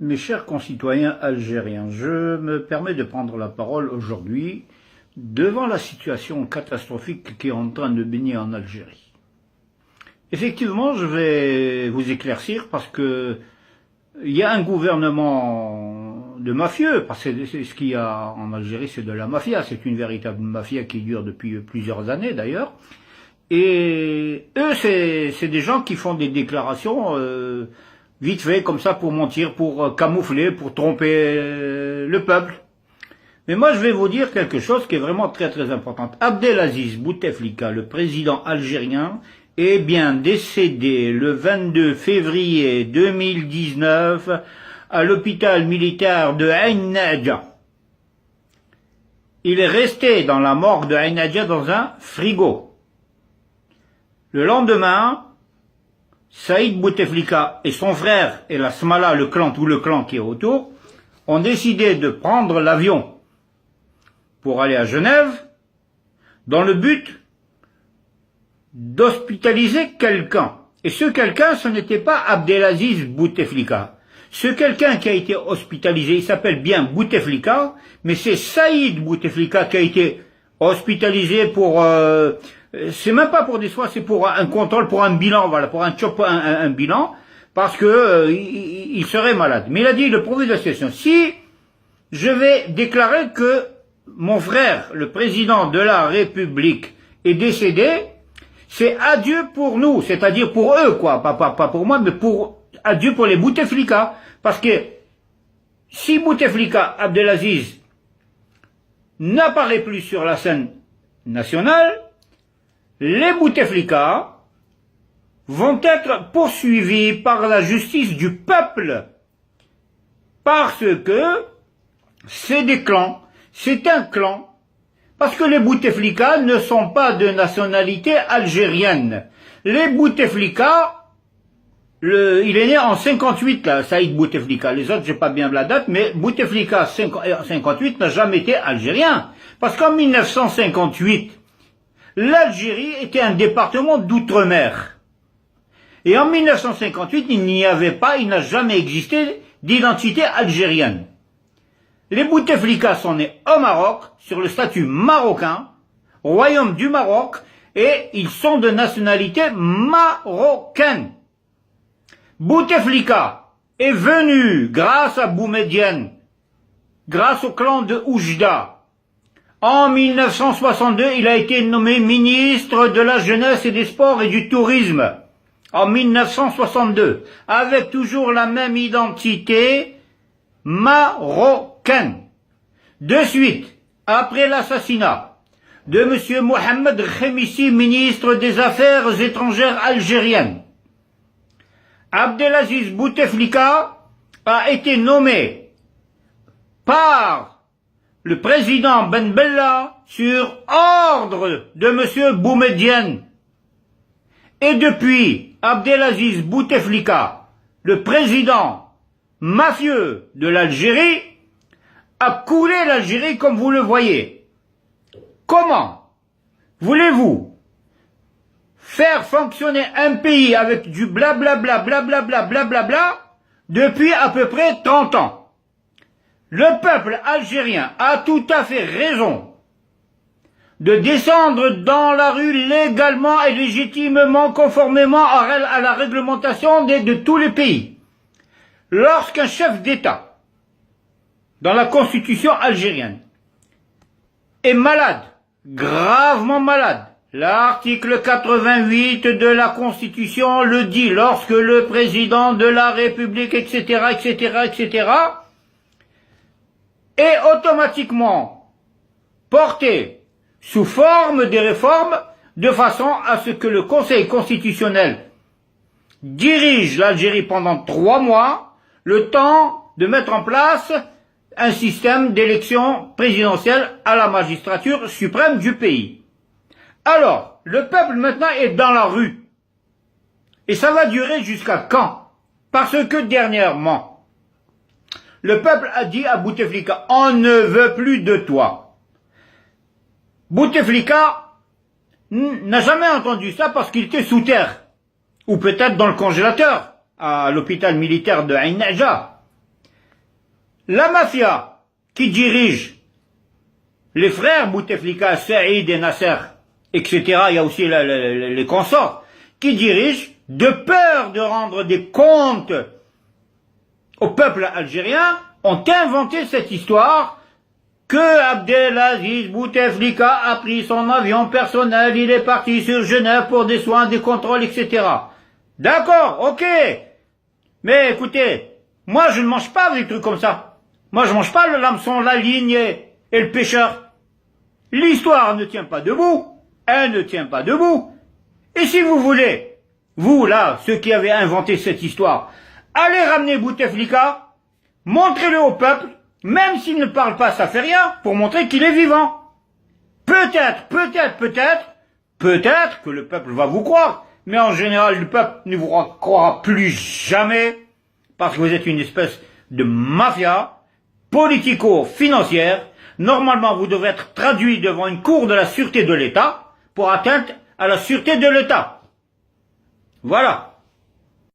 Mes chers concitoyens algériens, je me permets de prendre la parole aujourd'hui devant la situation catastrophique qui est en train de baigner en Algérie. Effectivement, je vais vous éclaircir parce que il y a un gouvernement de mafieux, parce que c'est ce qu'il y a en Algérie, c'est de la mafia, c'est une véritable mafia qui dure depuis plusieurs années d'ailleurs. Et eux, c'est des gens qui font des déclarations vite fait, comme ça, pour mentir, pour camoufler, pour tromper le peuple. Mais moi, je vais vous dire quelque chose qui est vraiment très très important. Abdelaziz Bouteflika, le président algérien, est bien décédé le 22 février 2019 à l'hôpital militaire de Ain Nadja. Il est resté dans la morgue de Ain Nadja dans un frigo. Le lendemain, Saïd Bouteflika et son frère et la Smala, le clan, tout le clan qui est autour, ont décidé de prendre l'avion pour aller à Genève dans le but d'hospitaliser quelqu'un. Et ce quelqu'un, ce n'était pas Abdelaziz Bouteflika. Ce quelqu'un qui a été hospitalisé, il s'appelle bien Bouteflika, mais c'est Saïd Bouteflika qui a été hospitalisé pour... c'est même pas pour des soins, c'est pour un contrôle, pour un bilan, voilà, pour un bilan, parce que il serait malade. Mais il a dit, le professeur de la situation, si je vais déclarer que mon frère, le président de la République, est décédé, c'est adieu pour nous, c'est-à-dire pour eux, quoi, pas pour moi, mais adieu pour les Bouteflika. Parce que si Bouteflika Abdelaziz n'apparaît plus sur la scène nationale, les Bouteflika vont être poursuivis par la justice du peuple. Parce que c'est des clans, c'est un clan. Parce que les Bouteflika ne sont pas de nationalité algérienne. Les Bouteflika, il est né en 58, là, Saïd Bouteflika. Les autres, j'ai pas bien la date, mais Bouteflika 58 n'a jamais été algérien. Parce qu'en 1958, l'Algérie était un département d'outre-mer. Et en 1958, il n'a jamais existé d'identité algérienne. Les Bouteflika sont nés au Maroc, sur le statut marocain, royaume du Maroc, et ils sont de nationalité marocaine. Bouteflika est venu grâce à Boumedienne, grâce au clan de Oujda. En 1962, il a été nommé ministre de la Jeunesse et des Sports et du Tourisme. En 1962, avec toujours la même identité marocaine. De suite, après l'assassinat de M. Mohamed Khemissi, ministre des Affaires étrangères algériennes, Abdelaziz Bouteflika a été nommé par le président Ben Bella sur ordre de M. Boumedienne. Et depuis, Abdelaziz Bouteflika, le président mafieux de l'Algérie, a coulé l'Algérie comme vous le voyez. Comment voulez-vous faire fonctionner un pays avec du blablabla, blablabla, blablabla, depuis à peu près 30 ans? Le peuple algérien a tout à fait raison de descendre dans la rue légalement et légitimement, conformément à la réglementation de tous les pays. Lorsqu'un chef d'État, dans la constitution algérienne, est malade, gravement malade, l'article 88 de la Constitution le dit, lorsque le président de la République, etc., etc., etc., est automatiquement porté sous forme des réformes, de façon à ce que le Conseil constitutionnel dirige l'Algérie pendant 3 mois, le temps de mettre en place un système d'élection présidentielle à la magistrature suprême du pays. Alors, le peuple maintenant est dans la rue. Et ça va durer jusqu'à quand? Parce que dernièrement, le peuple a dit à Bouteflika, on ne veut plus de toi. Bouteflika n'a jamais entendu ça parce qu'il était sous terre. Ou peut-être dans le congélateur, à l'hôpital militaire de Ain Nadja. la mafia qui dirige les frères Bouteflika, Saïd et Nasser, etc., il y a aussi les consorts, qui dirigent, de peur de rendre des comptes au peuple algérien, ont inventé cette histoire que Abdelaziz Bouteflika a pris son avion personnel, il est parti sur Genève pour des soins, des contrôles, etc. D'accord, ok. Mais écoutez, moi je ne mange pas des trucs comme ça. Moi je mange pas le hameçon, la ligne et le pêcheur. L'histoire ne tient pas debout. Elle ne tient pas debout. Et si vous voulez, vous là, ceux qui avez inventé cette histoire, allez ramener Bouteflika, montrez-le au peuple, même s'il ne parle pas, ça fait rien, pour montrer qu'il est vivant. Peut-être que le peuple va vous croire, mais en général, le peuple ne vous croira plus jamais, parce que vous êtes une espèce de mafia politico-financière. Normalement, vous devrez être traduit devant une cour de la sûreté de l'État pour atteinte à la sûreté de l'État. Voilà.